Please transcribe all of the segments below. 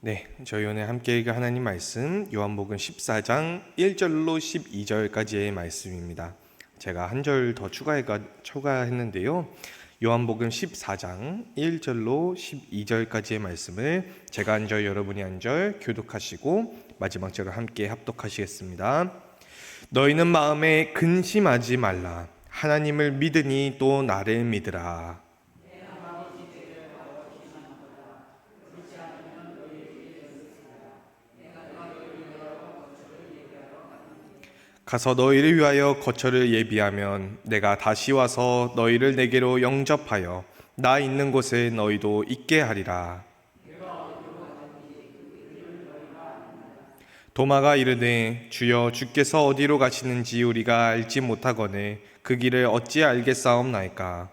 네, 저희 오늘 함께 읽을 하나님 말씀 요한복음 14장 1절로 12절까지의 말씀입니다. 제가 한 절 더 추가했는데요. 요한복음 14장 1절로 12절까지의 말씀을 제가 한 절, 여러분이 한 절 교독하시고 마지막 절을 함께 합독하시겠습니다. 너희는 마음에 근심하지 말라. 하나님을 믿으니 또 나를 믿으라. 가서 너희를 위하여 거처를 예비하면 내가 다시 와서 너희를 내게로 영접하여 나 있는 곳에 너희도 있게 하리라. 도마가 이르되 주여 주께서 어디로 가시는지 우리가 알지 못하거늘 그 길을 어찌 알겠사옵나이까.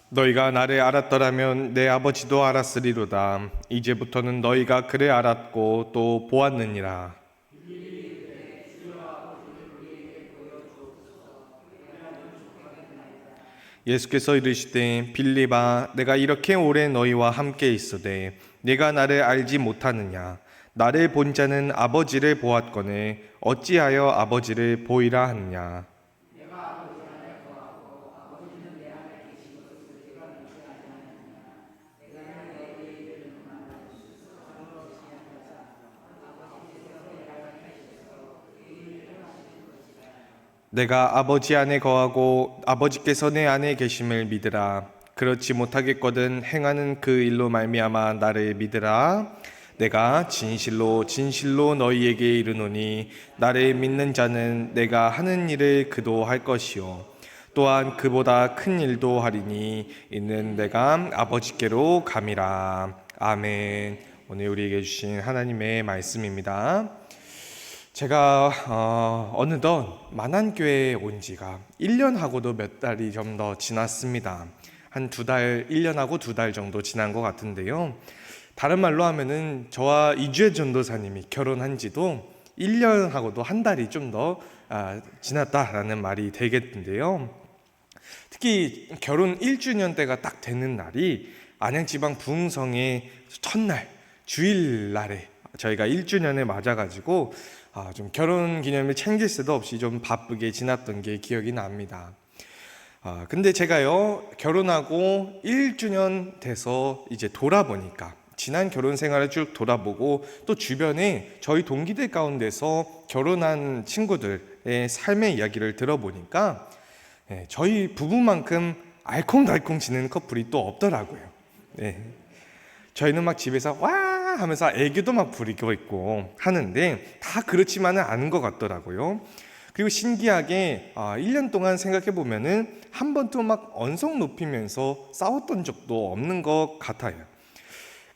너희가 나를 알았더라면 내 아버지도 알았으리로다. 이제부터는 너희가 그를 알았고 또 보았느니라. 예수께서 이르시되 빌립아, 내가 이렇게 오래 너희와 함께 있으되 네가 나를 알지 못하느냐? 나를 본 자는 아버지를 보았거늘 어찌하여 아버지를 보이라 하느냐? 내가 아버지 안에 거하고 아버지께서 내 안에 계심을 믿으라. 그렇지 못하겠거든 행하는 그 일로 말미암아 나를 믿으라. 내가 진실로 진실로 너희에게 이르노니 나를 믿는 자는 내가 하는 일을 그도 할 것이요 또한 그보다 큰 일도 하리니 이는 내가 아버지께로 감이라. 아멘. 오늘 우리에게 주신 하나님의 말씀입니다. 제가 어느덧 만안교회에 온 지가 1년하고도 몇 달이 좀 더 지났습니다. 한 2달, 1년하고 2달 정도 지난 것 같은데요. 다른 말로 하면은 저와 이주혜 전도사님이 결혼한 지도 1년하고도 한 달이 좀 더 지났다라는 말이 되겠는데요. 특히 결혼 1주년 때가 딱 되는 날이 안양지방 부흥성의 첫날, 주일날에 저희가 1주년을 맞아가지고 좀 결혼 기념일 챙길 새도 없이 좀 바쁘게 지났던 게 기억이 납니다. 근데 제가요, 결혼하고 1주년 돼서 이제 돌아보니까, 지난 결혼 생활을 쭉 돌아보고 또 주변에 저희 동기들 가운데서 결혼한 친구들의 삶의 이야기를 들어보니까 저희 부부만큼 알콩달콩 지내는 커플이 또 없더라고요. 저희는 막 집에서 와 하면서 애교도 막 부리고 있고 하는데 다 그렇지만은 않은 것 같더라고요. 그리고 신기하게 1년 동안 생각해 보면은 한 번도 막 언성 높이면서 싸웠던 적도 없는 것 같아요.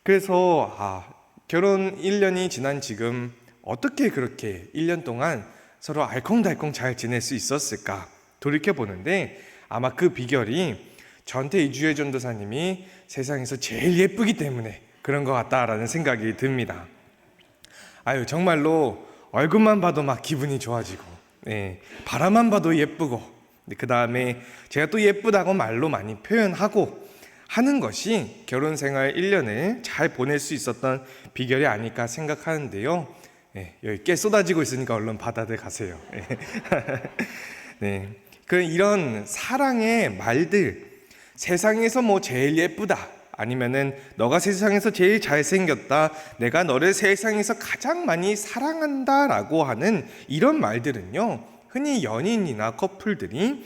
그래서 결혼 1년이 지난 지금 어떻게 그렇게 1년 동안 서로 알콩달콩 잘 지낼 수 있었을까 돌이켜 보는데 아마 그 비결이 저한테 이주혜 전도사님이 세상에서 제일 예쁘기 때문에 그런 것 같다라는 생각이 듭니다. 정말로 얼굴만 봐도 막 기분이 좋아지고 바라만 봐도 예쁘고 그 다음에 제가 또 예쁘다고 말로 많이 표현하고 하는 것이 결혼생활 1년을 잘 보낼 수 있었던 비결이 아닐까 생각하는데요. 여기 꽤 쏟아지고 있으니까 얼른 바다들 가세요. 이런 사랑의 말들, 세상에서 뭐 제일 예쁘다, 아니면은 너가 세상에서 제일 잘생겼다, 내가 너를 세상에서 가장 많이 사랑한다라고 하는 이런 말들은요, 흔히 연인이나 커플들이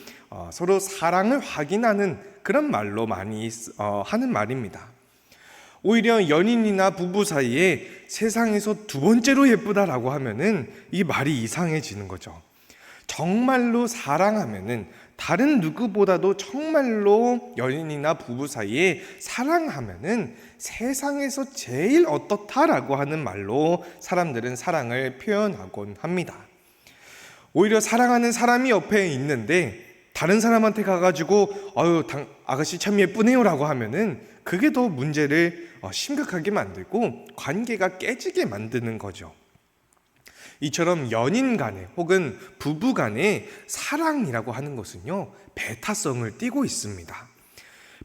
서로 사랑을 확인하는 그런 말로 많이 하는 말입니다. 오히려 연인이나 부부 사이에 세상에서 두 번째로 예쁘다라고 하면은 이 말이 이상해지는 거죠. 정말로 사랑하면은 다른 누구보다도 정말로 연인이나 부부 사이에 사랑하면은 세상에서 제일 어떻다라고 하는 말로 사람들은 사랑을 표현하곤 합니다. 오히려 사랑하는 사람이 옆에 있는데 다른 사람한테 가가지고 아가씨 참 예쁘네요라고 하면은 그게 더 문제를 심각하게 만들고 관계가 깨지게 만드는 거죠. 이처럼 연인 간에 혹은 부부 간의 사랑이라고 하는 것은요, 배타성을 띠고 있습니다.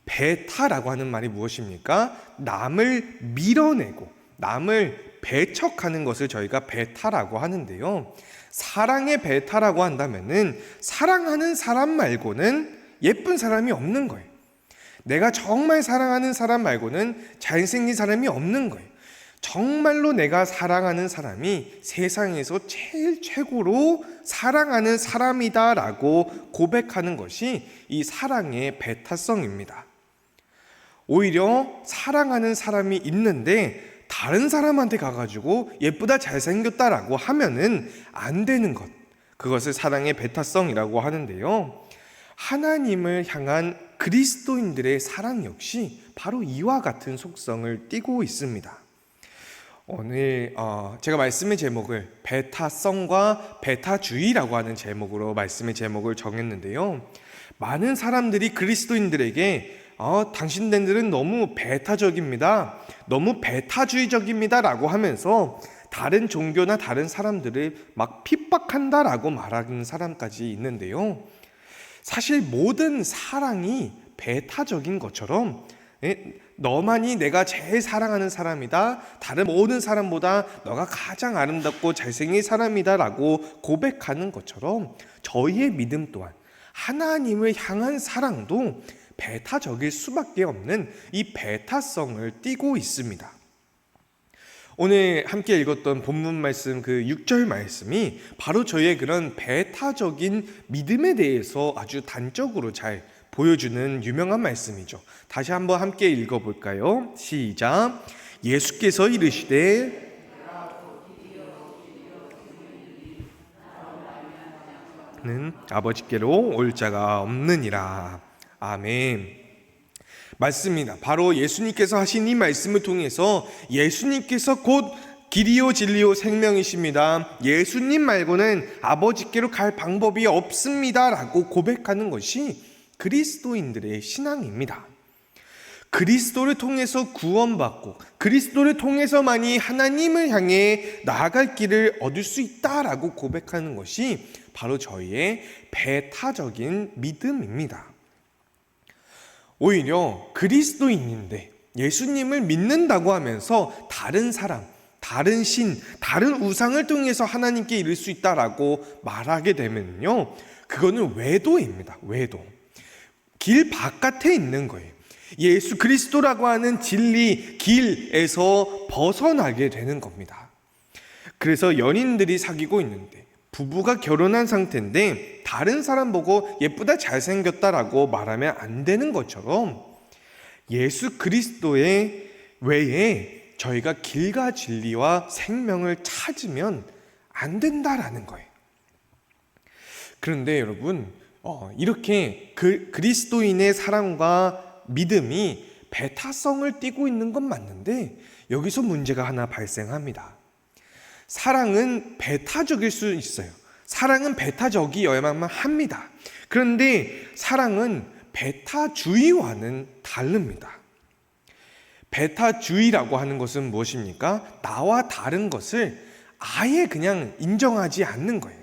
배타라고 하는 말이 무엇입니까? 남을 밀어내고 남을 배척하는 것을 저희가 배타라고 하는데요. 사랑의 배타라고 한다면은 사랑하는 사람 말고는 예쁜 사람이 없는 거예요. 내가 정말 사랑하는 사람 말고는 잘생긴 사람이 없는 거예요. 정말로 내가 사랑하는 사람이 세상에서 제일 최고로 사랑하는 사람이다라고 고백하는 것이 이 사랑의 배타성입니다. 오히려 사랑하는 사람이 있는데 다른 사람한테 가가지고 예쁘다 잘생겼다라고 하면은 안 되는 것, 그것을 사랑의 배타성이라고 하는데요. 하나님을 향한 그리스도인들의 사랑 역시 바로 이와 같은 속성을 띠고 있습니다. 오늘 제가 말씀의 제목을 배타성과 배타주의라고 하는 제목으로 말씀의 제목을 정했는데요. 많은 사람들이 그리스도인들에게 당신들은 너무 배타적입니다, 너무 배타주의적입니다 라고 하면서 다른 종교나 다른 사람들을 막 핍박한다라고 말하는 사람까지 있는데요. 사실 모든 사랑이 배타적인 것처럼 너만이 내가 제일 사랑하는 사람이다, 다른 모든 사람보다 너가 가장 아름답고 잘생긴 사람이다 라고 고백하는 것처럼 저희의 믿음 또한 하나님을 향한 사랑도 배타적일 수밖에 없는 이 배타성을 띠고 있습니다. 오늘 함께 읽었던 본문 말씀 그 6절 말씀이 바로 저희의 그런 배타적인 믿음에 대해서 아주 단적으로 잘 보여주는 유명한 말씀이죠. 다시 한번 함께 읽어볼까요? 시작. 예수께서 이르시되 는 아버지께로 올 자가 없느니라. 아멘. 맞습니다. 바로 예수님께서 하신 이 말씀을 통해서 예수님께서 곧 길이요 진리요 생명이십니다, 예수님 말고는 아버지께로 갈 방법이 없습니다 라고 고백하는 것이 그리스도인들의 신앙입니다. 그리스도를 통해서 구원받고 그리스도를 통해서만이 하나님을 향해 나아갈 길을 얻을 수 있다라고 고백하는 것이 바로 저희의 배타적인 믿음입니다. 오히려 그리스도인인데 예수님을 믿는다고 하면서 다른 사람, 다른 신, 다른 우상을 통해서 하나님께 이를 수 있다라고 말하게 되면요, 그거는 외도입니다. 외도. 길 바깥에 있는 거예요. 예수 그리스도라고 하는 진리, 길에서 벗어나게 되는 겁니다. 그래서 연인들이 사귀고 있는데, 부부가 결혼한 상태인데 다른 사람 보고 예쁘다 잘생겼다라고 말하면 안 되는 것처럼 예수 그리스도의 외에 저희가 길과 진리와 생명을 찾으면 안 된다라는 거예요. 그런데 여러분, 이렇게 그리스도인의 사랑과 믿음이 배타성을 띠고 있는 건 맞는데 여기서 문제가 하나 발생합니다. 사랑은 배타적일 수 있어요. 사랑은 배타적이어야만 합니다. 그런데 사랑은 배타주의와는 다릅니다. 배타주의라고 하는 것은 무엇입니까? 나와 다른 것을 아예 그냥 인정하지 않는 거예요.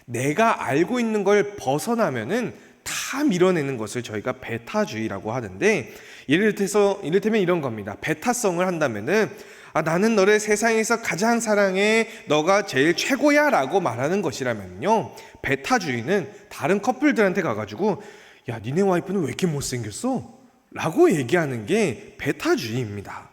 내가 알고 있는 걸 벗어나면은 다 밀어내는 것을 저희가 배타주의라고 하는데, 이를테면 이런 겁니다. 배타성을 한다면은 나는 너를 세상에서 가장 사랑해, 너가 제일 최고야 라고 말하는 것이라면요, 배타주의는 다른 커플들한테 가가지고 야, 니네 와이프는 왜 이렇게 못생겼어? 라고 얘기하는 게 배타주의입니다.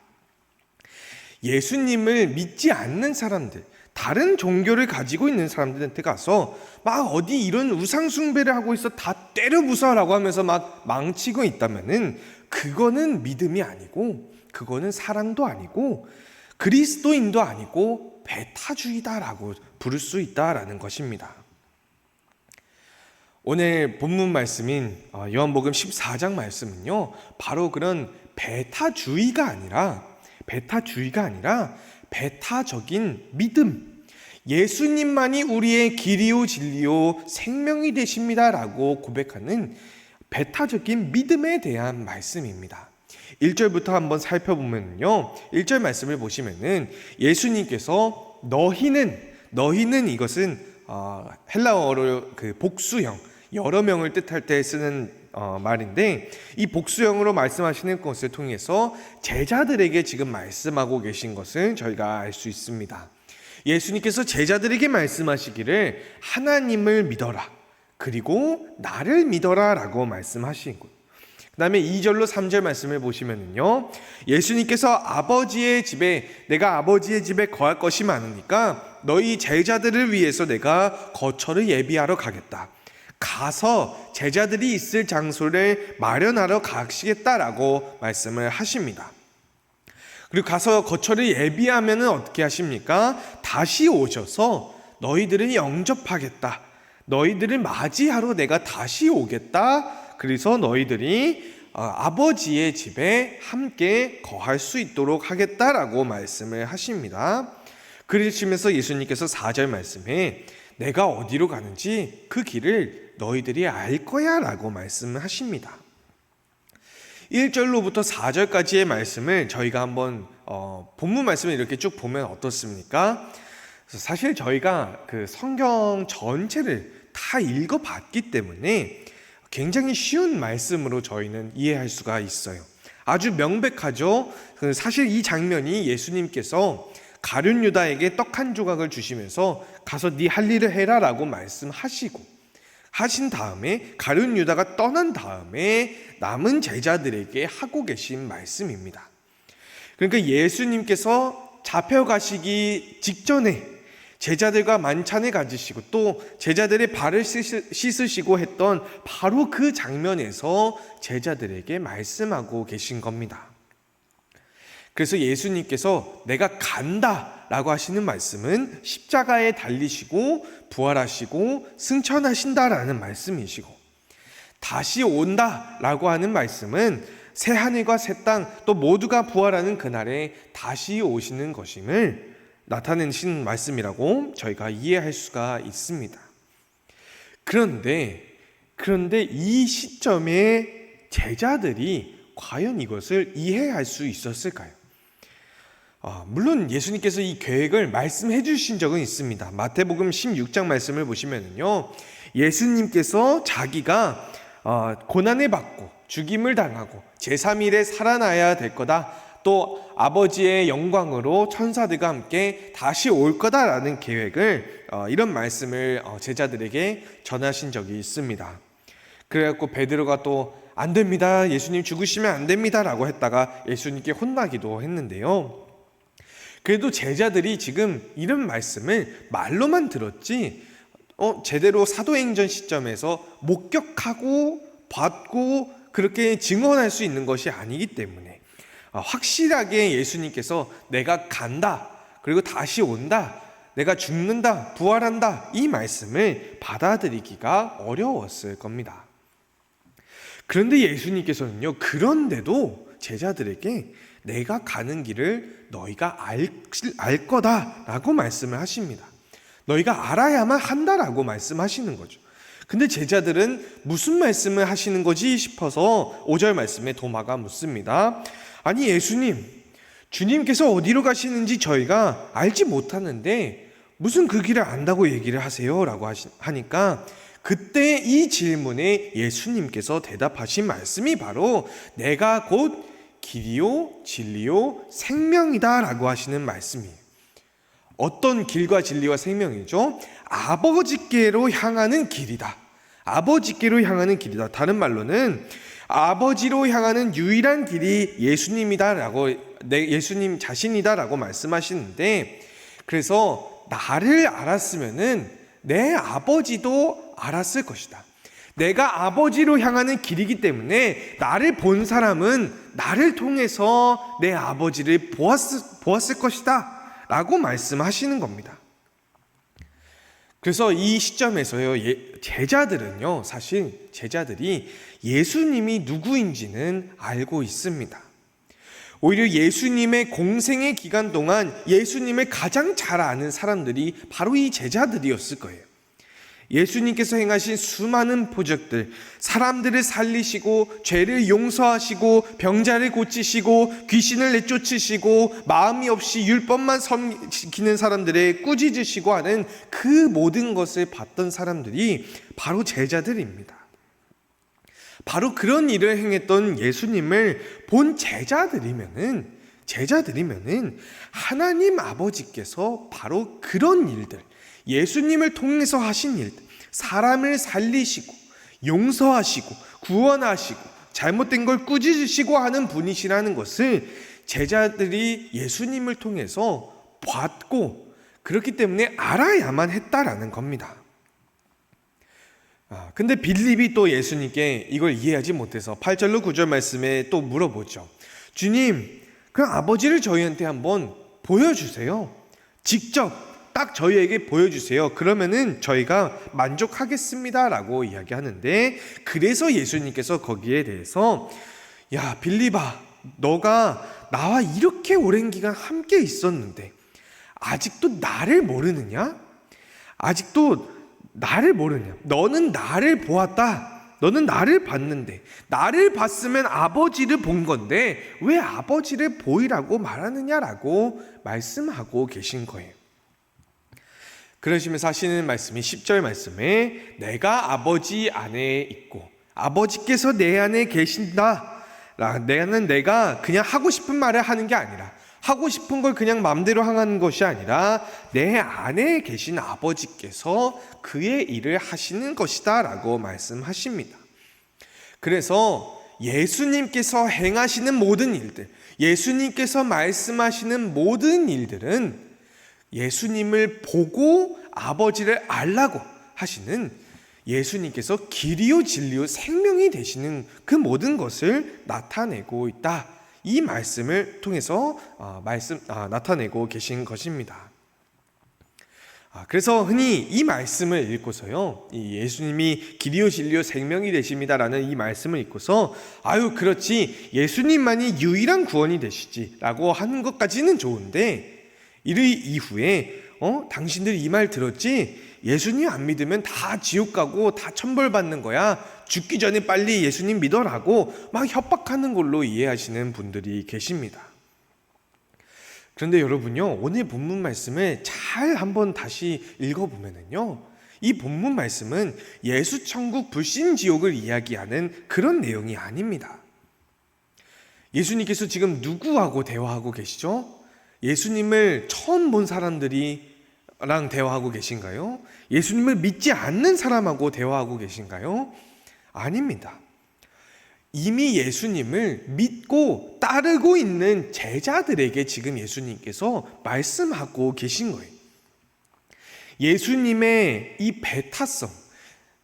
예수님을 믿지 않는 사람들, 다른 종교를 가지고 있는 사람들한테 가서 막 어디 이런 우상숭배를 하고 있어, 다 때려 부숴라고 하면서 막 망치고 있다면은 그거는 믿음이 아니고, 그거는 사랑도 아니고, 그리스도인도 아니고 배타주의다라고 부를 수 있다라는 것입니다. 오늘 본문 말씀인 요한복음 14장 말씀은요, 바로 그런 배타주의가 아니라 배타적인 믿음, 예수님만이 우리의 길이요 진리요 생명이 되십니다라고 고백하는 배타적인 믿음에 대한 말씀입니다. 1절부터 한번 살펴보면요, 1절 말씀을 보시면은 예수님께서 너희는 너희는 이것은 헬라어로 그 복수형, 여러 명을 뜻할 때 쓰는 말인데, 이 복수형으로 말씀하시는 것을 통해서 제자들에게 지금 말씀하고 계신 것을 저희가 알 수 있습니다. 예수님께서 제자들에게 말씀하시기를 하나님을 믿어라, 그리고 나를 믿어라 라고 말씀하신 것. 그 다음에 2절로 3절 말씀을 보시면요, 예수님께서 내가 아버지의 집에 거할 것이 많으니까 너희 제자들을 위해서 내가 거처를 예비하러 가겠다. 가서 제자들이 있을 장소를 마련하러 가시겠다라고 말씀을 하십니다. 그리고 가서 거처를 예비하면 어떻게 하십니까? 다시 오셔서 너희들을 영접하겠다. 너희들을 맞이하러 내가 다시 오겠다. 그래서 너희들이 아버지의 집에 함께 거할 수 있도록 하겠다라고 말씀을 하십니다. 그러시면서 예수님께서 4절 말씀에 내가 어디로 가는지 그 길을 너희들이 알 거야 라고 말씀을 하십니다. 1절로부터 4절까지의 말씀을 저희가 한번 본문 말씀을 이렇게 쭉 보면 어떻습니까? 사실 저희가 그 성경 전체를 다 읽어봤기 때문에 굉장히 쉬운 말씀으로 저희는 이해할 수가 있어요. 아주 명백하죠. 사실 이 장면이 예수님께서 가룟 유다에게 떡 한 조각을 주시면서 가서 네 할 일을 해라 라고 하신 다음에 가룟 유다가 떠난 다음에 남은 제자들에게 하고 계신 말씀입니다. 그러니까 예수님께서 잡혀가시기 직전에 제자들과 만찬을 가지시고 또 제자들의 발을 씻으시고 했던 바로 그 장면에서 제자들에게 말씀하고 계신 겁니다. 그래서 예수님께서 내가 간다 라고 하시는 말씀은 십자가에 달리시고 부활하시고 승천하신다라는 말씀이시고, 다시 온다 라고 하는 말씀은 새 하늘과 새 땅 또 모두가 부활하는 그날에 다시 오시는 것임을 나타내신 말씀이라고 저희가 이해할 수가 있습니다. 그런데 이 시점에 제자들이 과연 이것을 이해할 수 있었을까요? 물론 예수님께서 이 계획을 말씀해 주신 적은 있습니다. 마태복음 16장 말씀을 보시면요, 예수님께서 자기가 고난을 받고 죽임을 당하고 제3일에 살아나야 될 거다, 또 아버지의 영광으로 천사들과 함께 다시 올 거다라는 계획을 이런 말씀을 제자들에게 전하신 적이 있습니다. 그래갖고 베드로가 또 안 됩니다, 예수님 죽으시면 안 됩니다 라고 했다가 예수님께 혼나기도 했는데요, 그래도 제자들이 지금 이런 말씀을 말로만 들었지 제대로 사도행전 시점에서 목격하고 봤고 그렇게 증언할 수 있는 것이 아니기 때문에 확실하게 예수님께서 내가 간다, 그리고 다시 온다, 내가 죽는다, 부활한다, 이 말씀을 받아들이기가 어려웠을 겁니다. 그런데 예수님께서는요, 그런데도 제자들에게 내가 가는 길을 너희가 알 거다라고 말씀을 하십니다. 너희가 알아야만 한다라고 말씀하시는 거죠. 근데 제자들은 무슨 말씀을 하시는 거지 싶어서 5절 말씀에 도마가 묻습니다. 아니 예수님, 주님께서 어디로 가시는지 저희가 알지 못하는데 무슨 그 길을 안다고 얘기를 하세요? 라고 하니까 그때 이 질문에 예수님께서 대답하신 말씀이 바로 내가 곧 길이요 진리요 생명이다 라고 하시는 말씀이에요. 어떤 길과 진리와 생명이죠? 아버지께로 향하는 길이다. 아버지께로 향하는 길이다. 다른 말로는 아버지로 향하는 유일한 길이 예수님 자신이다라고 말씀하시는데, 그래서 나를 알았으면은 내 아버지도 알았을 것이다. 내가 아버지로 향하는 길이기 때문에 나를 본 사람은 나를 통해서 내 아버지를 보았을 것이다 라고 말씀하시는 겁니다. 그래서 이 시점에서요, 제자들은요, 사실 제자들이 예수님이 누구인지는 알고 있습니다. 오히려 예수님의 공생의 기간 동안 예수님을 가장 잘 아는 사람들이 바로 이 제자들이었을 거예요. 예수님께서 행하신 수많은 표적들, 사람들을 살리시고 죄를 용서하시고 병자를 고치시고 귀신을 내쫓으시고 마음이 없이 율법만 섬기는 사람들의 꾸짖으시고 하는 그 모든 것을 봤던 사람들이 바로 제자들입니다. 바로 그런 일을 행했던 예수님을 본 제자들이면은 하나님 아버지께서 바로 그런 일들, 예수님을 통해서 하신 일들, 사람을 살리시고 용서하시고 구원하시고 잘못된 걸 꾸짖으시고 하는 분이시라는 것을 제자들이 예수님을 통해서 봤고 그렇기 때문에 알아야만 했다라는 겁니다. 근데 빌립이 또 예수님께 이걸 이해하지 못해서 8절로 9절 말씀에 또 물어보죠. 주님, 그 아버지를 저희한테 한번 보여주세요. 직접 딱 저희에게 보여주세요. 그러면은 저희가 만족하겠습니다 라고 이야기하는데, 그래서 예수님께서 거기에 대해서 야 빌립아, 너가 나와 이렇게 오랜 기간 함께 있었는데 아직도 나를 모르느냐? 너는 나를 보았다. 너는 나를 봤는데, 나를 봤으면 아버지를 본 건데 왜 아버지를 보이라고 말하느냐라고 말씀하고 계신 거예요. 그러시면서 하시는 말씀이 10절 말씀에 내가 아버지 안에 있고 아버지께서 내 안에 계신다. 내가 그냥 하고 싶은 말을 하는 게 아니라, 하고 싶은 걸 그냥 마음대로 하는 것이 아니라 내 안에 계신 아버지께서 그의 일을 하시는 것이다 라고 말씀하십니다. 그래서 예수님께서 행하시는 모든 일들, 예수님께서 말씀하시는 모든 일들은 예수님을 보고 아버지를 알라고 하시는, 예수님께서 길이요 진리요 생명이 되시는 그 모든 것을 나타내고 있다, 이 말씀을 통해서 나타내고 계신 것입니다. 그래서 흔히 이 말씀을 읽고서요, 이 예수님이 길이요 진리요 생명이 되십니다라는 이 말씀을 읽고서 아유 그렇지, 예수님만이 유일한 구원이 되시지 라고 하는 것까지는 좋은데, 이후에 당신들이 이 말 들었지? 예수님 안 믿으면 다 지옥 가고 다 천벌받는 거야. 죽기 전에 빨리 예수님 믿어라고 막 협박하는 걸로 이해하시는 분들이 계십니다. 그런데 여러분요, 오늘 본문 말씀을 잘 한번 다시 읽어보면요, 이 본문 말씀은 예수 천국 불신 지옥을 이야기하는 그런 내용이 아닙니다. 예수님께서 지금 누구하고 대화하고 계시죠? 예수님을 처음 본 사람들이랑 대화하고 계신가요? 예수님을 믿지 않는 사람하고 대화하고 계신가요? 아닙니다. 이미 예수님을 믿고 따르고 있는 제자들에게 지금 예수님께서 말씀하고 계신 거예요. 예수님의 이 배타성,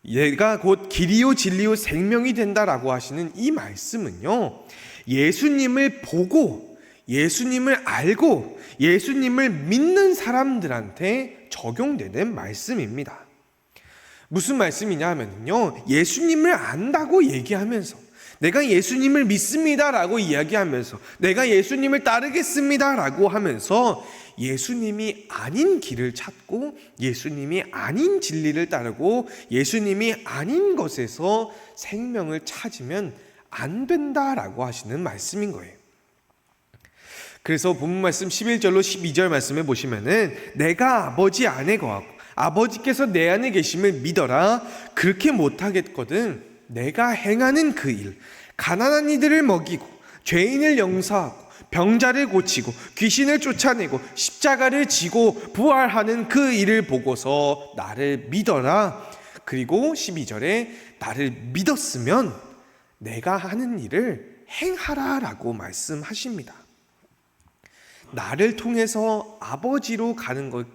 얘가 곧 길이요 진리요 생명이 된다라고 하시는 이 말씀은요, 예수님을 보고 예수님을 알고 예수님을 믿는 사람들한테 적용되는 말씀입니다. 무슨 말씀이냐 하면요, 예수님을 안다고 얘기하면서, 내가 예수님을 믿습니다라고 이야기하면서, 내가 예수님을 따르겠습니다라고 하면서 예수님이 아닌 길을 찾고 예수님이 아닌 진리를 따르고 예수님이 아닌 것에서 생명을 찾으면 안 된다라고 하시는 말씀인 거예요. 그래서 본문 말씀 11절로 12절 말씀에 보시면은 내가 아버지 안에 거하고 아버지께서 내 안에 계심을 믿어라. 그렇게 못하겠거든 내가 행하는 그 일, 가난한 이들을 먹이고 죄인을 용서하고 병자를 고치고 귀신을 쫓아내고 십자가를 지고 부활하는 그 일을 보고서 나를 믿어라. 그리고 12절에 나를 믿었으면 내가 하는 일을 행하라라고 말씀하십니다. 나를 통해서 아버지로 가는 것,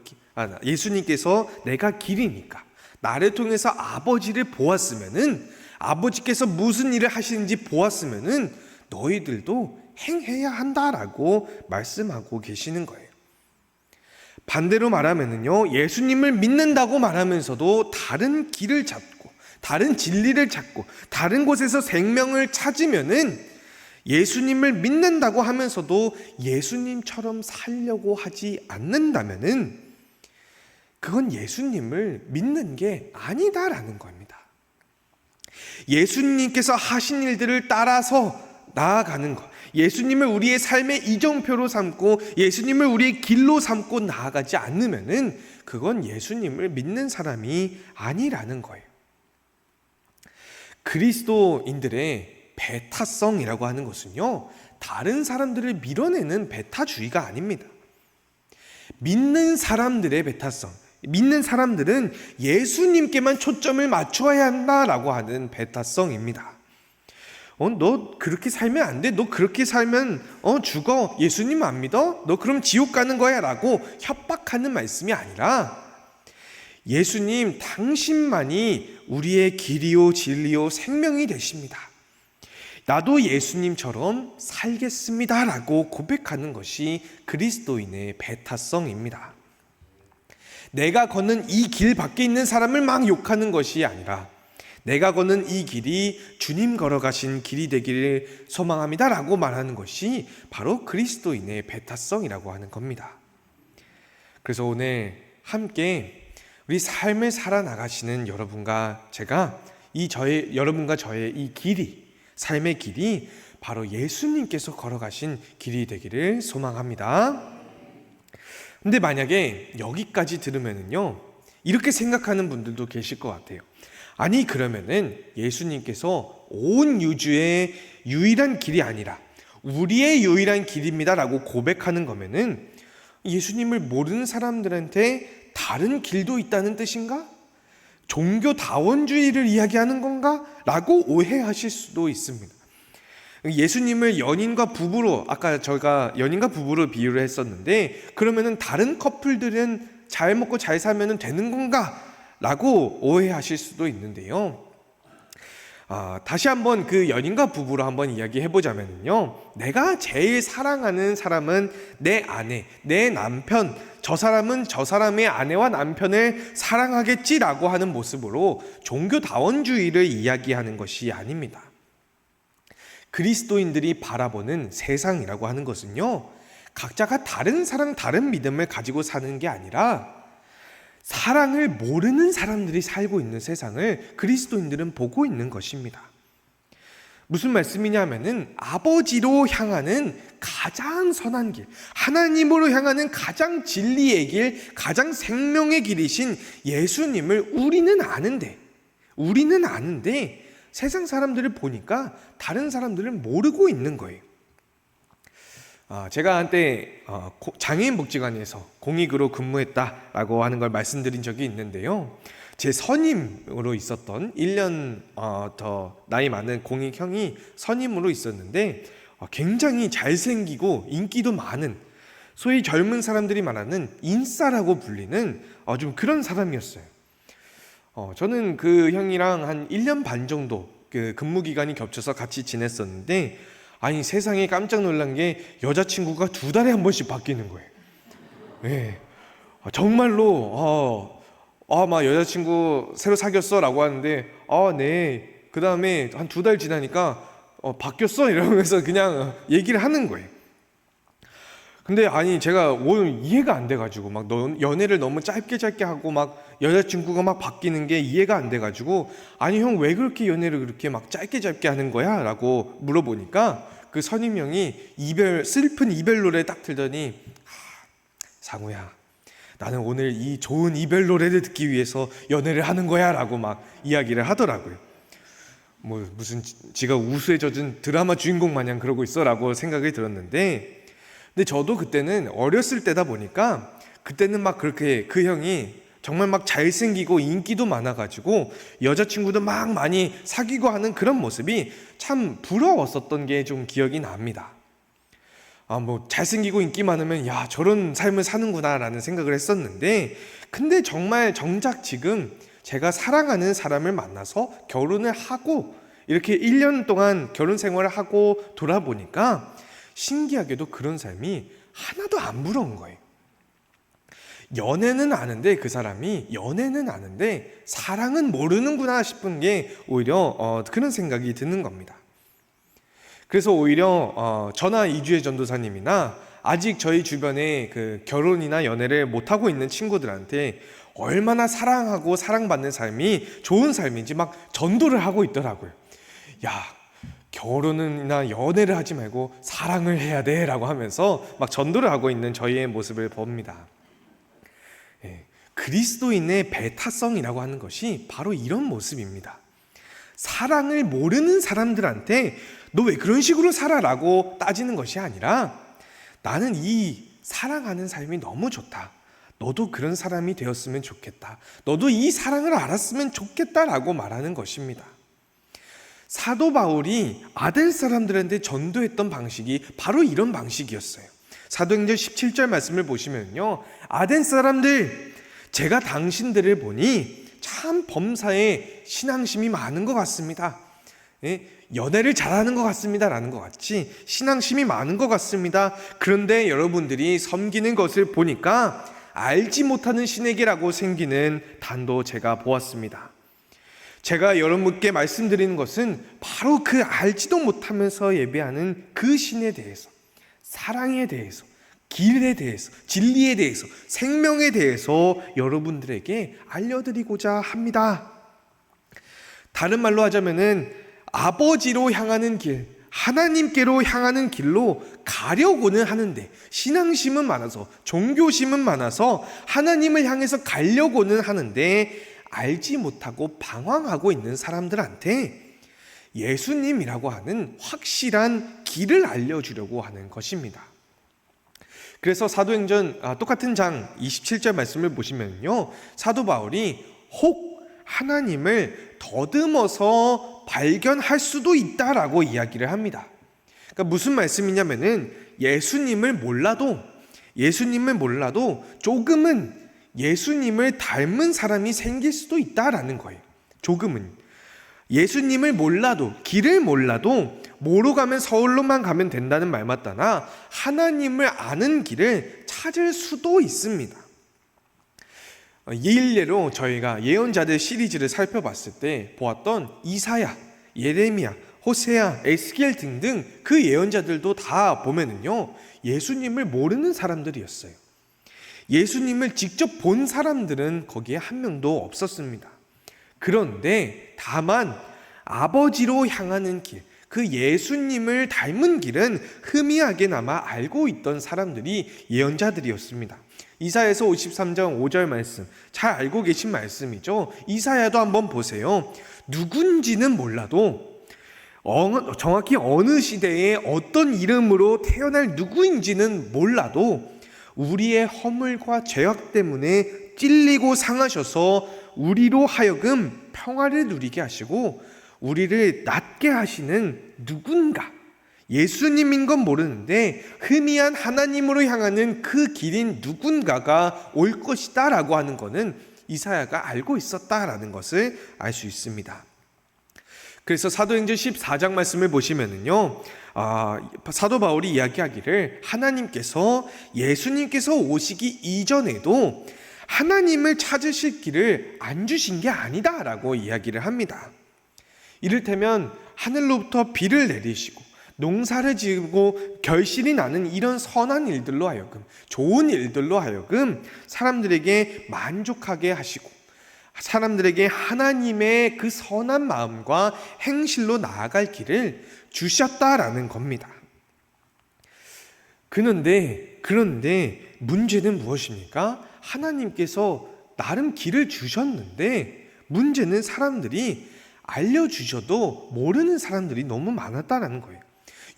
예수님께서 내가 길이니까 나를 통해서 아버지를 보았으면은, 아버지께서 무슨 일을 하시는지 보았으면은 너희들도 행해야 한다라고 말씀하고 계시는 거예요. 반대로 말하면은요, 예수님을 믿는다고 말하면서도 다른 길을 찾고 다른 진리를 찾고 다른 곳에서 생명을 찾으면은, 예수님을 믿는다고 하면서도 예수님처럼 살려고 하지 않는다면은 그건 예수님을 믿는 게 아니다라는 겁니다. 예수님께서 하신 일들을 따라서 나아가는 것, 예수님을 우리의 삶의 이정표로 삼고 예수님을 우리의 길로 삼고 나아가지 않으면은 그건 예수님을 믿는 사람이 아니라는 거예요. 그리스도인들의 배타성이라고 하는 것은요, 다른 사람들을 밀어내는 배타주의가 아닙니다. 믿는 사람들의 배타성, 믿는 사람들은 예수님께만 초점을 맞춰야 한다라고 하는 배타성입니다. 너 그렇게 살면 안 돼. 너 그렇게 살면 죽어. 예수님 안 믿어? 너 그럼 지옥 가는 거야 라고 협박하는 말씀이 아니라, 예수님 당신만이 우리의 길이요 진리요 생명이 되십니다. 나도 예수님처럼 살겠습니다 라고 고백하는 것이 그리스도인의 배타성입니다. 내가 걷는 이 길 밖에 있는 사람을 막 욕하는 것이 아니라, 내가 걷는 이 길이 주님 걸어가신 길이 되기를 소망합니다 라고 말하는 것이 바로 그리스도인의 배타성이라고 하는 겁니다. 그래서 오늘 함께 우리 삶을 살아나가시는 여러분과 제가 여러분과 저의 이 길이, 삶의 길이 바로 예수님께서 걸어가신 길이 되기를 소망합니다. 근데 만약에 여기까지 들으면은요, 이렇게 생각하는 분들도 계실 것 같아요. 아니, 그러면은 예수님께서 온 우주의 유일한 길이 아니라 우리의 유일한 길입니다 라고 고백하는 거면은 예수님을 모르는 사람들한테 다른 길도 있다는 뜻인가? 종교다원주의를 이야기하는 건가? 라고 오해하실 수도 있습니다. 예수님을 연인과 부부로, 아까 저희가 연인과 부부로 비유를 했었는데, 그러면은 다른 커플들은 잘 먹고 잘 살면 되는 건가? 라고 오해하실 수도 있는데요. 다시 한번 그 연인과 부부로 한번 이야기해 보자면요, 내가 제일 사랑하는 사람은 내 아내, 내 남편, 저 사람은 저 사람의 아내와 남편을 사랑하겠지라고 하는 모습으로 종교다원주의를 이야기하는 것이 아닙니다. 그리스도인들이 바라보는 세상이라고 하는 것은요, 각자가 다른 사랑, 다른 믿음을 가지고 사는 게 아니라 사랑을 모르는 사람들이 살고 있는 세상을 그리스도인들은 보고 있는 것입니다. 무슨 말씀이냐면은 아버지로 향하는 가장 선한 길, 하나님으로 향하는 가장 진리의 길, 가장 생명의 길이신 예수님을 우리는 아는데 세상 사람들을 보니까 다른 사람들은 모르고 있는 거예요. 제가 한때 장애인 복지관에서 공익으로 근무했다라고 하는 걸 말씀드린 적이 있는데요, 제 선임으로 있었던 1년 더 나이 많은 공익 형이 선임으로 있었는데, 굉장히 잘생기고 인기도 많은, 소위 젊은 사람들이 말하는 인싸라고 불리는 좀 그런 사람이었어요. 저는 그 형이랑 한 1년 반 정도 그 근무 기간이 겹쳐서 같이 지냈었는데, 아니, 세상에 깜짝 놀란 게 여자친구가 2달에 한 번씩 바뀌는 거예요. 네. 정말로 막 여자친구 새로 사귀었어 라고 하는데, 네, 그 다음에 한 2달 지나니까 바뀌었어 이러면서 그냥 얘기를 하는 거예요. 근데 아니, 제가 오늘 이해가 안 돼가지고 막 연애를 너무 짧게 하고 막 여자친구가 막 바뀌는 게 이해가 안 돼가지고, 아니 형 왜 그렇게 연애를 그렇게 막 짧게 하는 거야? 라고 물어보니까 그 선임 형이 슬픈 이별 노래 딱 틀더니, 상우야, 나는 오늘 이 좋은 이별 노래를 듣기 위해서 연애를 하는 거야 라고 막 이야기를 하더라고요. 뭐 무슨 지가 우수에 젖은 드라마 주인공 마냥 그러고 있어 라고 생각이 들었는데, 근데 저도 그때는 어렸을 때다 보니까 그때는 막 그렇게 그 형이 정말 막 잘생기고 인기도 많아가지고 여자친구도 막 많이 사귀고 하는 그런 모습이 참 부러웠었던 게 좀 기억이 납니다. 뭐 잘생기고 인기 많으면 야, 저런 삶을 사는구나 라는 생각을 했었는데, 근데 정말 정작 지금 제가 사랑하는 사람을 만나서 결혼을 하고 이렇게 1년 동안 결혼 생활을 하고 돌아보니까 신기하게도 그런 삶이 하나도 안 부러운 거예요. 연애는 아는데, 그 사람이 연애는 아는데 사랑은 모르는구나 싶은 게 오히려 그런 생각이 드는 겁니다. 그래서 오히려 저나 이주혜 전도사님이나 아직 저희 주변에 그 결혼이나 연애를 못하고 있는 친구들한테 얼마나 사랑하고 사랑받는 삶이 좋은 삶인지 막 전도를 하고 있더라고요. 야, 결혼이나 연애를 하지 말고 사랑을 해야 돼 라고 하면서 막 전도를 하고 있는 저희의 모습을 봅니다. 그리스도인의 배타성이라고 하는 것이 바로 이런 모습입니다. 사랑을 모르는 사람들한테 너 왜 그런 식으로 살아라고 따지는 것이 아니라 나는 이 사랑하는 삶이 너무 좋다. 너도 그런 사람이 되었으면 좋겠다. 너도 이 사랑을 알았으면 좋겠다라고 말하는 것입니다. 사도 바울이 아덴 사람들한테 전도했던 방식이 바로 이런 방식이었어요. 사도행전 17절 말씀을 보시면요, 아덴 사람들, 제가 당신들을 보니 참 범사에 신앙심이 많은 것 같습니다. 연애를 잘하는 것 같습니다 라는 것 같이 신앙심이 많은 것 같습니다. 그런데 여러분들이 섬기는 것을 보니까 알지 못하는 신에게라고 생기는 단도 제가 보았습니다. 제가 여러분께 말씀드리는 것은 바로 그 알지도 못하면서 예배하는 그 신에 대해서, 사랑에 대해서, 길에 대해서, 진리에 대해서, 생명에 대해서 여러분들에게 알려드리고자 합니다. 다른 말로 하자면은 아버지로 향하는 길, 하나님께로 향하는 길로 가려고는 하는데, 신앙심은 많아서, 종교심은 많아서 하나님을 향해서 가려고는 하는데 알지 못하고 방황하고 있는 사람들한테 예수님이라고 하는 확실한 길을 알려주려고 하는 것입니다. 그래서 사도행전 똑같은 장 27절 말씀을 보시면요, 사도 바울이 혹 하나님을 더듬어서 발견할 수도 있다라고 이야기를 합니다. 그러니까 무슨 말씀이냐면은 예수님을 몰라도 조금은 예수님을 닮은 사람이 생길 수도 있다라는 거예요. 조금은. 예수님을 몰라도, 길을 몰라도 뭐로 가면 서울로만 가면 된다는 말 맞다나 하나님을 아는 길을 찾을 수도 있습니다. 이 일례로 저희가 예언자들 시리즈를 살펴봤을 때 보았던 이사야, 예레미야, 호세아, 에스겔 등등 그 예언자들도 다 보면은요, 예수님을 모르는 사람들이었어요. 예수님을 직접 본 사람들은 거기에 한 명도 없었습니다. 그런데 다만 아버지로 향하는 길, 그 예수님을 닮은 길은 희미하게나마 알고 있던 사람들이 예언자들이었습니다. 이사야서 53장 5절 말씀, 잘 알고 계신 말씀이죠. 이사야도 한번 보세요. 누군지는 몰라도 정확히 어느 시대에 어떤 이름으로 태어날 누구인지는 몰라도 우리의 허물과 죄악 때문에 찔리고 상하셔서 우리로 하여금 평화를 누리게 하시고 우리를 낫게 하시는 누군가, 예수님인 건 모르는데 희미한 하나님으로 향하는 그 길인 누군가가 올 것이다 라고 하는 것은 이사야가 알고 있었다라는 것을 알 수 있습니다. 그래서 사도행전 14장 말씀을 보시면은요, 사도 바울이 이야기하기를 하나님께서 예수님께서 오시기 이전에도 하나님을 찾으실 길을 안 주신 게 아니다 라고 이야기를 합니다. 이를테면 하늘로부터 비를 내리시고 농사를 지고 결실이 나는 이런 선한 일들로 하여금, 좋은 일들로 하여금 사람들에게 만족하게 하시고 사람들에게 하나님의 그 선한 마음과 행실로 나아갈 길을 주셨다라는 겁니다. 그런데 문제는 무엇입니까? 하나님께서 나름 길을 주셨는데 문제는 사람들이 알려주셔도 모르는 사람들이 너무 많았다라는 거예요.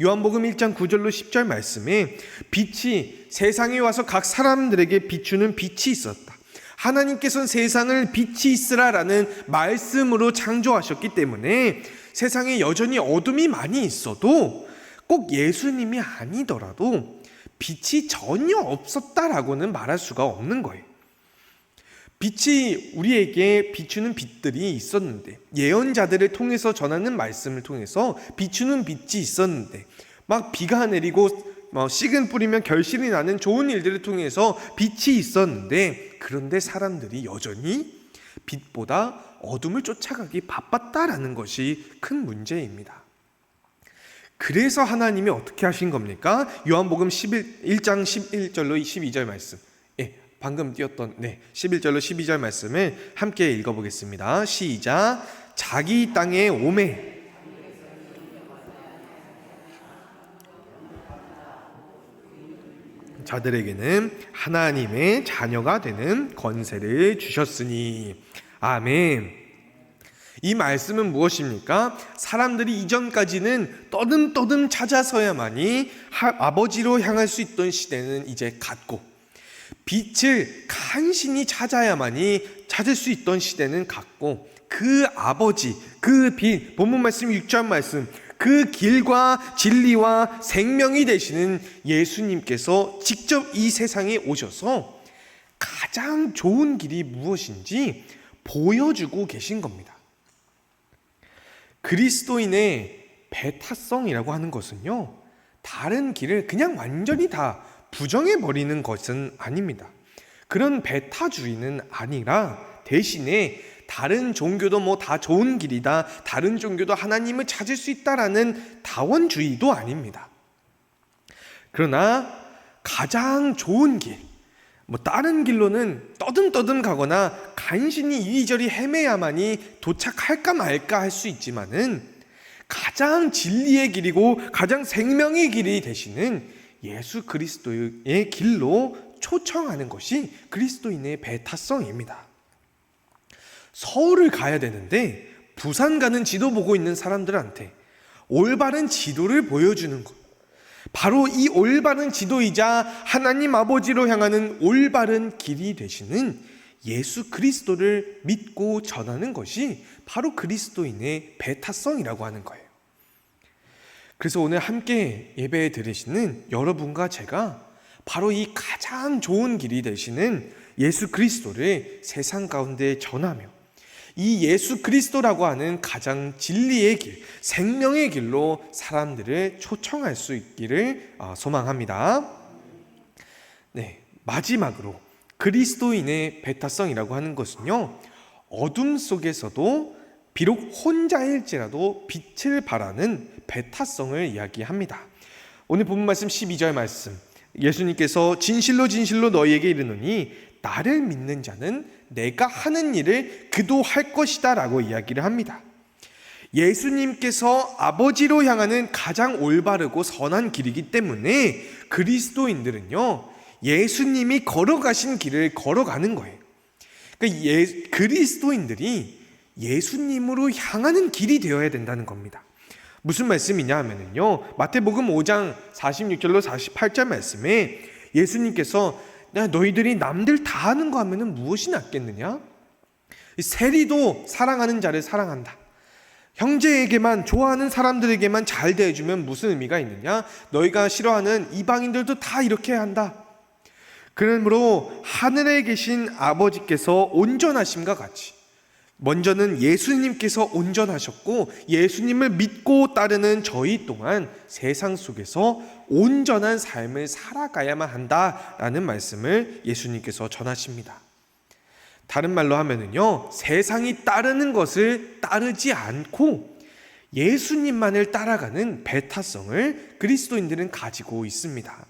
요한복음 1장 9절로 10절 말씀에 빛이 세상에 와서 각 사람들에게 비추는 빛이 있었다. 하나님께서는 세상을 빛이 있으라라는 말씀으로 창조하셨기 때문에 세상에 여전히 어둠이 많이 있어도 꼭 예수님이 아니더라도 빛이 전혀 없었다라고는 말할 수가 없는 거예요. 빛이 우리에게 비추는 빛들이 있었는데, 예언자들을 통해서 전하는 말씀을 통해서 비추는 빛이 있었는데, 막 비가 내리고 씨근 뿌리면 결실이 나는 좋은 일들을 통해서 빛이 있었는데, 그런데 사람들이 여전히 빛보다 어둠을 쫓아가기 바빴다라는 것이 큰 문제입니다. 그래서 하나님이 어떻게 하신 겁니까? 요한복음 1장 11절로 12절 말씀. 예, 방금 띄었던 11절로 12절 말씀을 함께 읽어보겠습니다. 시작. 자기 땅에 오매 자들에게는 하나님의 자녀가 되는 권세를 주셨으니. 아멘. 이 말씀은 무엇입니까? 사람들이 이전까지는 떠듬떠듬 찾아서야만이 아버지로 향할 수 있던 시대는 이제 갔고, 빛을 간신히 찾아야만이 찾을 수 있던 시대는 갔고, 그 아버지, 그 빛, 본문 말씀 6절 말씀, 그 길과 진리와 생명이 되시는 예수님께서 직접 이 세상에 오셔서 가장 좋은 길이 무엇인지 보여주고 계신 겁니다. 그리스도인의 배타성이라고 하는 것은요, 다른 길을 그냥 완전히 다 부정해버리는 것은 아닙니다. 그런 배타주의는 아니라 대신에 다른 종교도 뭐 다 좋은 길이다, 다른 종교도 하나님을 찾을 수 있다라는 다원주의도 아닙니다. 그러나 가장 좋은 길, 뭐 다른 길로는 떠듬떠듬 가거나 간신히 이리저리 헤매야만이 도착할까 말까 할 수 있지만은 가장 진리의 길이고 가장 생명의 길이 되시는 예수 그리스도의 길로 초청하는 것이 그리스도인의 배타성입니다. 서울을 가야 되는데 부산 가는 지도 보고 있는 사람들한테 올바른 지도를 보여주는 것, 바로 이 올바른 지도이자 하나님 아버지로 향하는 올바른 길이 되시는 예수 그리스도를 믿고 전하는 것이 바로 그리스도인의 배타성이라고 하는 거예요. 그래서 오늘 함께 예배 드리시는 여러분과 제가 바로 이 가장 좋은 길이 되시는 예수 그리스도를 세상 가운데 전하며 이 예수 그리스도라고 하는 가장 진리의 길, 생명의 길로 사람들을 초청할 수 있기를 소망합니다. 마지막으로 그리스도인의 배타성이라고 하는 것은요, 어둠 속에서도 비록 혼자일지라도 빛을 발하는 배타성을 이야기합니다. 오늘 본문 말씀 12절 말씀, 예수님께서 진실로 진실로 너희에게 이르노니 나를 믿는 자는 내가 하는 일을 그도 할 것이다 라고 이야기를 합니다. 예수님께서 아버지로 향하는 가장 올바르고 선한 길이기 때문에 그리스도인들은요, 예수님이 걸어가신 길을 걸어가는 거예요. 그러니까 그리스도인들이 예수님으로 향하는 길이 되어야 된다는 겁니다. 무슨 말씀이냐 하면요, 마태복음 5장 46절로 48절 말씀에 예수님께서 너희들이 남들 다 하는 거 하면은 무엇이 낫겠느냐? 세리도 사랑하는 자를 사랑한다. 형제에게만, 좋아하는 사람들에게만 잘 대해주면 무슨 의미가 있느냐? 너희가 싫어하는 이방인들도 다 이렇게 한다. 그러므로 하늘에 계신 아버지께서 온전하심과 같이 먼저는 예수님께서 온전하셨고 예수님을 믿고 따르는 저희 또한 세상 속에서 온전한 삶을 살아가야만 한다라는 말씀을 예수님께서 전하십니다. 다른 말로 하면은요, 세상이 따르는 것을 따르지 않고 예수님만을 따라가는 배타성을 그리스도인들은 가지고 있습니다.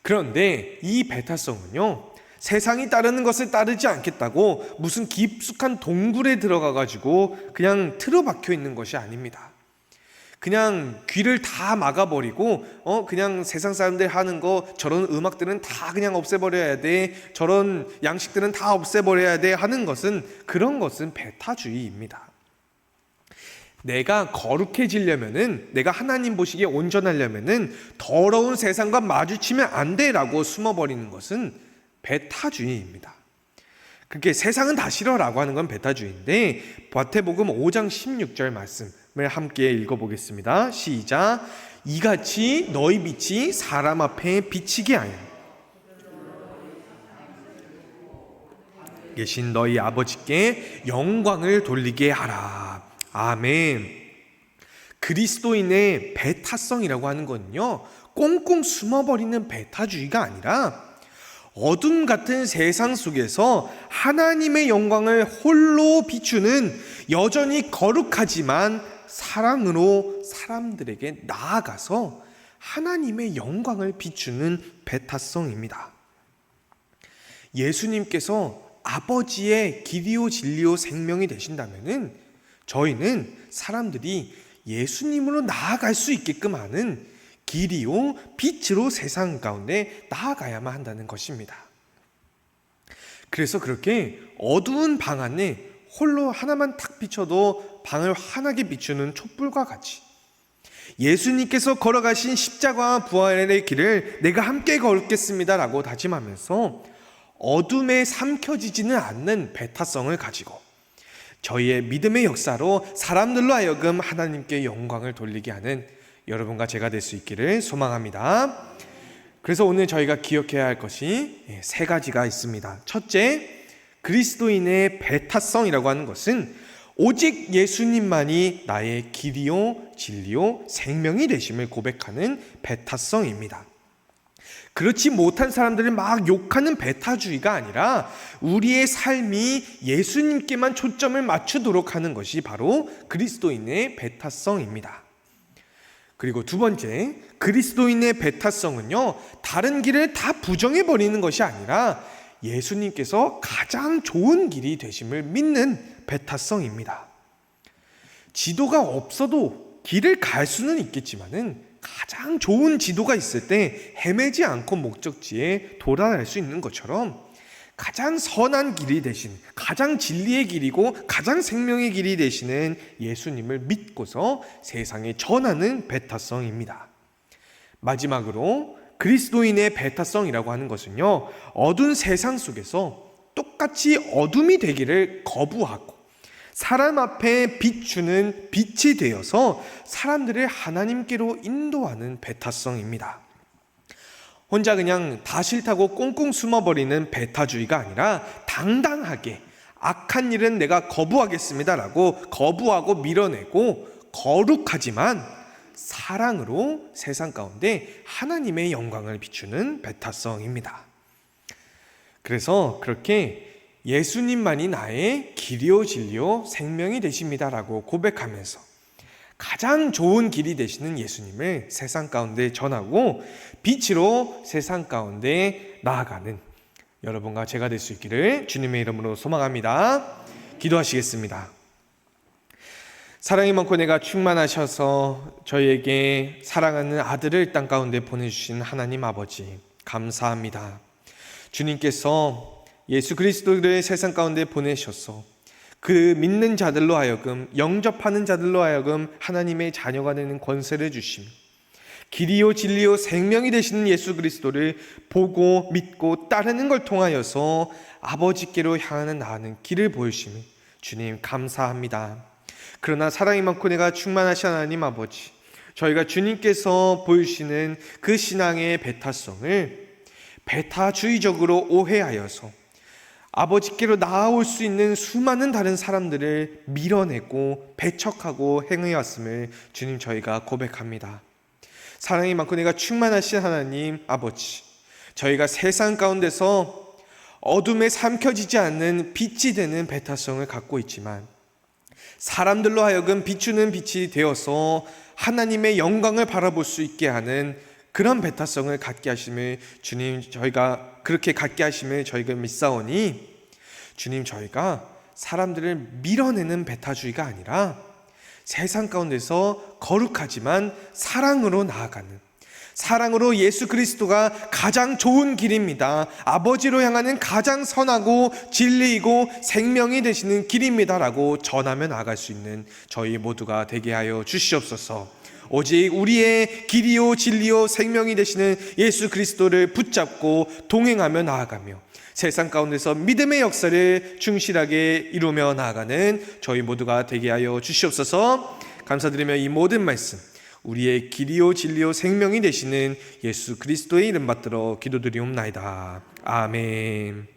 그런데 이 배타성은요, 세상이 따르는 것을 따르지 않겠다고 무슨 깊숙한 동굴에 들어가가지고 그냥 틀어박혀 있는 것이 아닙니다. 그냥 귀를 다 막아버리고 그냥 세상 사람들 하는 거, 저런 음악들은 다 그냥 없애버려야 돼, 저런 양식들은 다 없애버려야 돼 하는 것은, 그런 것은 배타주의입니다. 내가 거룩해지려면은, 내가 하나님 보시기에 온전하려면은 더러운 세상과 마주치면 안 돼라고 숨어버리는 것은 배타주의입니다. 그렇게 세상은 다 싫어라고 하는 건 배타주의인데, 마태복음 5장 16절 말씀을 함께 읽어보겠습니다. 시작. 이같이 너희 빛이 사람 앞에 비치게 하여 계신 너희 아버지께 영광을 돌리게 하라. 아멘. 그리스도인의 배타성이라고 하는 건요, 꽁꽁 숨어버리는 배타주의가 아니라 어둠 같은 세상 속에서 하나님의 영광을 홀로 비추는, 여전히 거룩하지만 사랑으로 사람들에게 나아가서 하나님의 영광을 비추는 배타성입니다. 예수님께서 아버지의 길이요 진리요 생명이 되신다면은 저희는 사람들이 예수님으로 나아갈 수 있게끔 하는 길이요 빛으로 세상 가운데 나아가야만 한다는 것입니다. 그래서 그렇게 어두운 방 안에 홀로 하나만 탁 비춰도 방을 환하게 비추는 촛불과 같이 예수님께서 걸어가신 십자가와 부활의 길을 내가 함께 걷겠습니다라고 다짐하면서 어둠에 삼켜지지는 않는 배타성을 가지고 저희의 믿음의 역사로 사람들로 하여금 하나님께 영광을 돌리게 하는 여러분과 제가 될 수 있기를 소망합니다. 그래서 오늘 저희가 기억해야 할 것이 세 가지가 있습니다. 첫째, 그리스도인의 배타성이라고 하는 것은 오직 예수님만이 나의 길이요 진리요 생명이 되심을 고백하는 배타성입니다. 그렇지 못한 사람들을 막 욕하는 배타주의가 아니라 우리의 삶이 예수님께만 초점을 맞추도록 하는 것이 바로 그리스도인의 배타성입니다. 그리고 두 번째, 그리스도인의 배타성은요, 다른 길을 다 부정해버리는 것이 아니라 예수님께서 가장 좋은 길이 되심을 믿는 배타성입니다. 지도가 없어도 길을 갈 수는 있겠지만은 가장 좋은 지도가 있을 때 헤매지 않고 목적지에 도달할 수 있는 것처럼 가장 선한 길이 되신, 가장 진리의 길이고 가장 생명의 길이 되시는 예수님을 믿고서 세상에 전하는 배타성입니다. 마지막으로 그리스도인의 배타성이라고 하는 것은요, 어두운 세상 속에서 똑같이 어둠이 되기를 거부하고 사람 앞에 비추는 빛이 되어서 사람들을 하나님께로 인도하는 배타성입니다. 혼자 그냥 다 싫다고 꽁꽁 숨어버리는 배타주의가 아니라 당당하게 악한 일은 내가 거부하겠습니다라고 거부하고 밀어내고 거룩하지만 사랑으로 세상 가운데 하나님의 영광을 비추는 배타성입니다. 그래서 그렇게 예수님만이 나의 길이요 진리요 생명이 되십니다라고 고백하면서 가장 좋은 길이 되시는 예수님을 세상 가운데 전하고 빛으로 세상 가운데 나아가는 여러분과 제가 될 수 있기를 주님의 이름으로 소망합니다. 기도하시겠습니다. 사랑이 많고 내가 충만하셔서 저희에게 사랑하는 아들을 땅 가운데 보내주신 하나님 아버지 감사합니다. 주님께서 예수 그리스도를 세상 가운데 보내셔서 그 믿는 자들로 하여금 영접하는 자들로 하여금 하나님의 자녀가 되는 권세를 주시며 길이요 진리요 생명이 되시는 예수 그리스도를 보고 믿고 따르는 걸 통하여서 아버지께로 향하는 나아가는 길을 보여주시며 주님 감사합니다. 그러나 사랑이 많고 내가 충만하신 하나님 아버지, 저희가 주님께서 보여주시는 그 신앙의 배타성을 배타주의적으로 오해하여서 아버지께로 나아올 수 있는 수많은 다른 사람들을 밀어내고 배척하고 행해왔음을 주님 저희가 고백합니다. 사랑이 많고 내가 충만하신 하나님 아버지, 저희가 세상 가운데서 어둠에 삼켜지지 않는 빛이 되는 배타성을 갖고 있지만 사람들로 하여금 비추는 빛이 되어서 하나님의 영광을 바라볼 수 있게 하는 그런 배타성을 갖게 하심을 주님 저희가 그렇게 갖게 하심을 저희가 믿사오니 주님 저희가 사람들을 밀어내는 배타주의가 아니라 세상 가운데서 거룩하지만 사랑으로 나아가는, 사랑으로 예수 그리스도가 가장 좋은 길입니다, 아버지로 향하는 가장 선하고 진리이고 생명이 되시는 길입니다라고 전하며 나아갈 수 있는 저희 모두가 되게 하여 주시옵소서. 오직 우리의 길이요 진리요 생명이 되시는 예수 그리스도를 붙잡고 동행하며 나아가며 세상 가운데서 믿음의 역사를 충실하게 이루며 나아가는 저희 모두가 되게 하여 주시옵소서. 감사드리며 이 모든 말씀 우리의 길이요 진리요 생명이 되시는 예수 그리스도의 이름 받들어 기도드리옵나이다. 아멘.